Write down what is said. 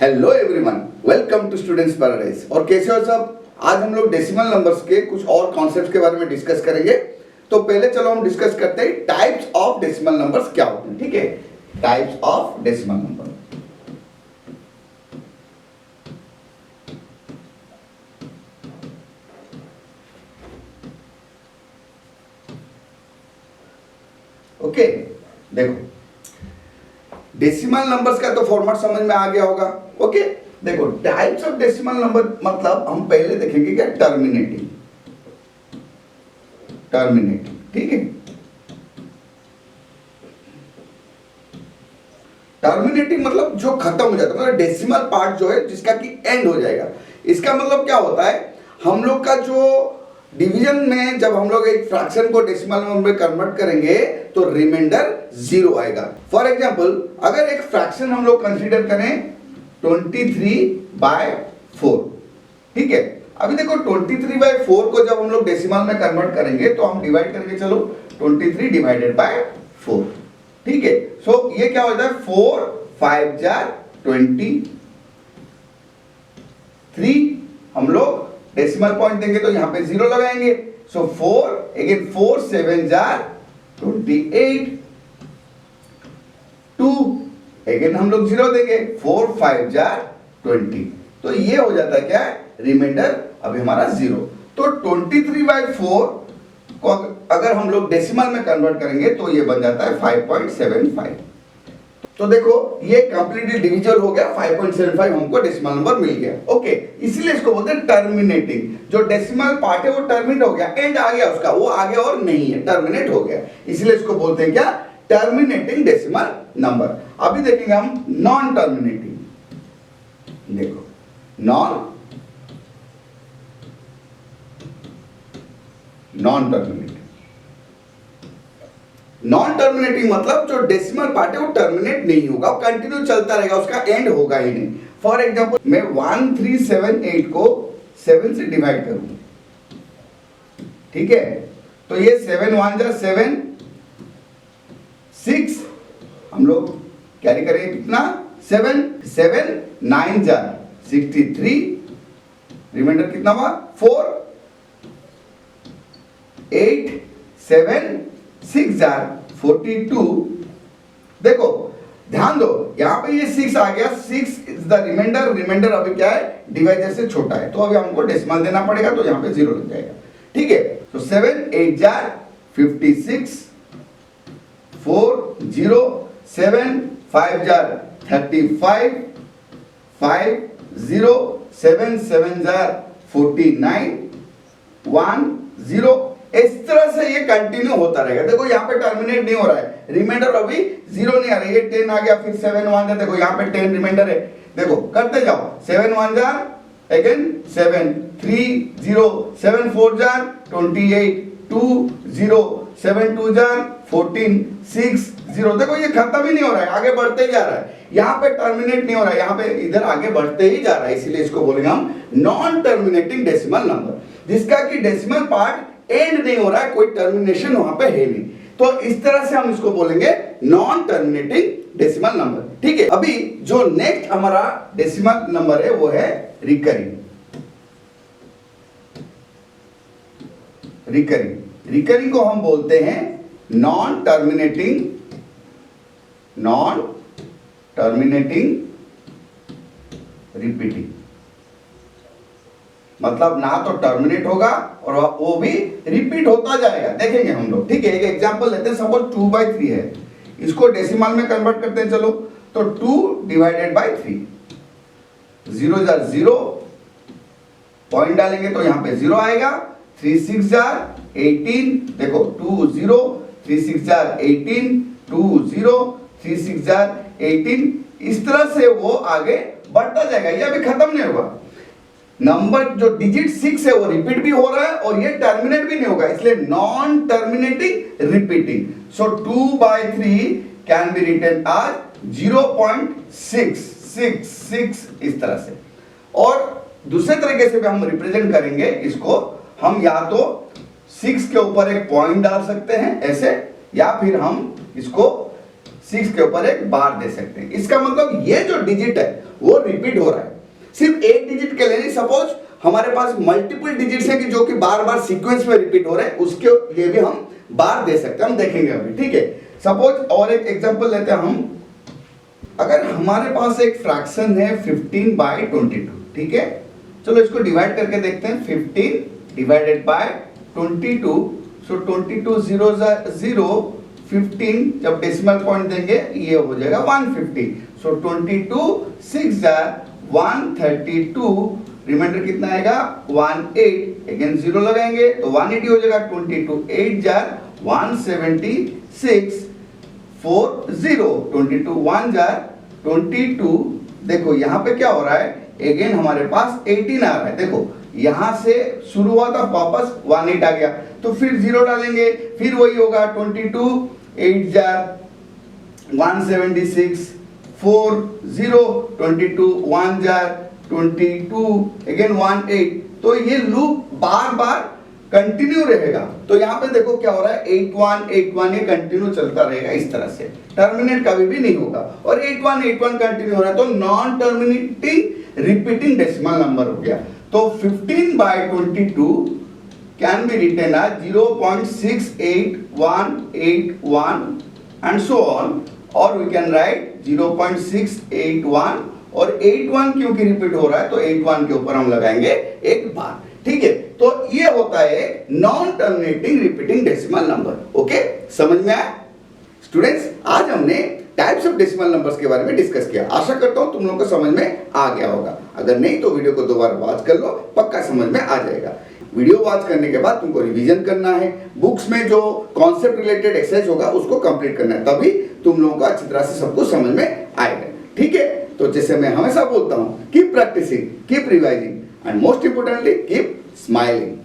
Hello everyone, welcome to students paradise. और कैसे हो सब? आज हम लोग डेसिमल नंबर्स के कुछ और कॉन्सेप्ट्स के बारे में डिस्कस करेंगे। तो पहले चलो हम डिस्कस करते हैं टाइप्स ऑफ डेसिमल नंबर्स क्या होते हैं। ठीक है, types of decimal number. Okay, देखो डेसिमल नंबर्स का तो फॉर्मेट समझ में आ गया होगा। ओके, देखो टाइप्स ऑफ डेसिमल नंबर मतलब हम पहले देखेंगे क्या, टर्मिनेटिंग। ठीक है, टर्मिनेटिंग मतलब जो खत्म हो जाता है, मतलब डेसिमल पार्ट जो है जिसका कि एंड हो जाएगा। इसका मतलब क्या होता है, हम लोग का जो डिवीजन में जब हम लोग एक फ्रैक्शन को डेसिमल नंबर में कन्वर्ट करेंगे तो रिमाइंडर 0 आएगा। फॉर एग्जांपल, अगर एक फ्रैक्शन हम लोग कंसीडर करें 23/4। ठीक है, अभी देखो 23/4 को जब हम लोग डेसिमल में कन्वर्ट करेंगे तो हम डिवाइड करेंगे, चलो 23 डिवाइडेड बाय 4। ठीक है, सो ये क्या होता है, 4 5 जार 23। हम लोग डेसिमल पॉइंट देंगे तो यहां पे 0 लगाएंगे। सो 4 अगेन 4 7 जार 28। 2 अगेन हम लोग 0 देंगे, 4 5 जार 20। तो ये हो जाता है क्या, रिमाइंडर अभी हमारा 0। तो 23/4 को अगर हम लोग डेसिमल में कन्वर्ट करेंगे तो ये बन जाता है 5.75। तो देखो ये कंप्लीटली डिविजल हो गया, 5.75 हमको डेसिमल नंबर मिल गया। ओके, इसीलिए इसको बोलते हैं टर्मिनेटिंग। जो डेसिमल पार्ट है वो टर्मिनेट हो गया, एंड आ गया उसका, वो आगे और नहीं है, टर्मिनेट हो गया। इसलिए इसको बोलते हैं क्या, टर्मिनेटिंग डेसिमल नंबर। अभी देखेंगे हम नॉन टर्मिनेटिंग। देखो नॉन टर्मिनेटिंग मतलब जो डेसिमल पार्ट है वो टर्मिनेट नहीं होगा, वो कंटिन्यू चलता रहेगा, उसका एंड होगा ही नहीं। फॉर एग्जांपल, मैं 1378 को 7 से डिवाइड करूं। ठीक है, तो ये 7 1 जार 7 6, हम लोग कैरी करेंगे कितना, 7 7 9 जार 63, रिमाइंडर कितना हुआ 4 8 7 6 जार 42। देखो ध्यान दो, यहां पे ये 6 आ गया, 6 इज द रिमाइंडर। रिमाइंडर अभी क्या है, डिवाइजर से छोटा है, तो अभी हमको डेसिमल देना पड़ेगा, तो यहां पे 0 लग जाएगा। ठीक है, तो 7 8 जार 56, 4 0 7 5 जार 35, 5 0 7 7 जार 49, 1 0। इस तरह से ये कंटिन्यू होता रहेगा। देखो यहाँ पे टर्मिनेट नहीं हो रहा है, रिमाइंडर अभी 0 नहीं आ रहा है, ये 10 आ गया, फिर 7 1 जार, देखो यहाँ पे 10 रिमाइंडर है। देखो करते जाओ, 7 1 जार अगेन 7 3 0 7 4 जार 28 2 0 7 2 जार 14 6 0। देखो ये खत्म ही नहीं हो रहा है, आगे बढ़ते ही जा रहा है। यहाँ पे टर्मिनेट नहीं हो रहा है, यहाँ पे इधर आगे बढ़ते ही जा रहा है। इसीलिए इसको बोलेंगे हम नॉन टर्मिनेटिंग डेसिमल नंबर, जिसका कि डेसिमल पार्ट एंड नहीं हो रहा है, कोई टर्मिनेशन वहां पे है नहीं। तो इस तरह से हम इसको बोलेंगे नॉन टर्मिनेटिंग डेसिमल नंबर। ठीक है, अभी जो नेक्स्ट हमारा डेसिमल नंबर है वो है रिकरिंग। रिकरिंग को हम बोलते हैं नॉन टर्मिनेटिंग रिपीटिंग। मतलब ना तो टर्मिनेट होगा और वो भी रिपीट होता जाएगा, देखेंगे हम लोग। ठीक है, एक एग्जांपल लेते हैं, सपोज 2/3 है, इसको डेसिमल में कन्वर्ट करते हैं। चलो, तो 2 डिवाइडेड बाय 3, 0 जार 0, पॉइंट डालेंगे तो यहां पे 0 आएगा। 3 6 जार 18, देखो 2 0 3 6 जार 18 2 0 3 6 जार 18। इस तरह से वो आगे बढ़ता जाएगा, ये अभी खत्म नहीं होगा। नंबर जो डिजिट 6 है वो रिपीट भी हो रहा है और ये टर्मिनेट भी नहीं होगा, इसलिए non terminating repeating. So 2/3 can be written as 0.666 इस तरह से। और दूसरे तरीके से भी हम रिप्रेजेंट करेंगे इसको, हम या तो 6 के ऊपर एक पॉइंट डाल सकते हैं ऐसे, या फिर हम इसको 6 के ऊपर एक बार दे सकते हैं। इसका मतलब ये जो डिजिट है वो रिपीट हो रहा है, सिर्फ एक डिजिट के लिए नहीं। सपोज हमारे पास मल्टीपल डिजिट्स हैं कि जो कि बार बार सीक्वेंस में रिपीट हो रहे हैं, उसके लिए भी हम बार दे सकते हैं, हम देखेंगे अभी, ठीक है। सपोज और एक एग्जांपल लेते हैं हम, अगर हमारे पास एक फ्रैक्शन है 15/22, ठीक है, चलो इसको डिवाइड करके देखते हैं। 15 डिवाइडेड बाय 22, सो 22 0 0, 15 जब डेसिमल पॉइंट देंगे ये हो जाएगा 150, सो 22 6 132, रिमाइंडर कितना आएगा 18, अगेन 0 लगाएंगे तो 180 हो जाएगा, 22 8 176 40, 22 1 22। देखो यहाँ पे क्या हो रहा है, अगेन हमारे पास 18 आ रहा है। देखो यहां से शुरू हुआ था, वापस 18 आ गया, तो फिर 0 डालेंगे, फिर वही होगा 22 8 176 40, 22 1 22, अगेन 18। तो ये लूप बार बार कंटिन्यू रहेगा। तो यहाँ पे देखो क्या हो रहा है, 8181 ये कंटिन्यू चलता रहेगा इस तरह से, टर्मिनेट कभी भी नहीं होगा। और 8181 कंटिन्यू हो रहा है तो non terminating repeating decimal number हो गया। तो 15/22 can be written as 0.68181 and so on, और वी कैन राइट 0.681, और 81 क्योंकि रिपीट हो रहा है तो 81 के ऊपर हम लगाएंगे एक बार, ठीक है। तो ये होता है non terminating repeating decimal number. Okay, समझ में आया स्टूडेंट्स? आज हमने टाइप्स ऑफ डेसिमल नंबर्स के बारे में डिस्कस किया। आशा करता हूं तुम लोगों को समझ में आ गया होगा। अगर नहीं तो वीडियो को दोबारा वॉच कर लो, पक्का समझ में आ जाएगा। वीडियो वॉच करने के बाद तुमको रिवीजन करना है, बुक्स में जो कॉन्सेप्ट रिलेटेड एक्सरसाइज होगा उसको कंप्लीट करना है, तभी तुम लोगों को अच्छी तरह से सब कुछ समझ में आएगा, ठीक है। तो जैसे मैं हमेशा बोलता हूं, keep practising, keep revising, and most importantly keep smiling.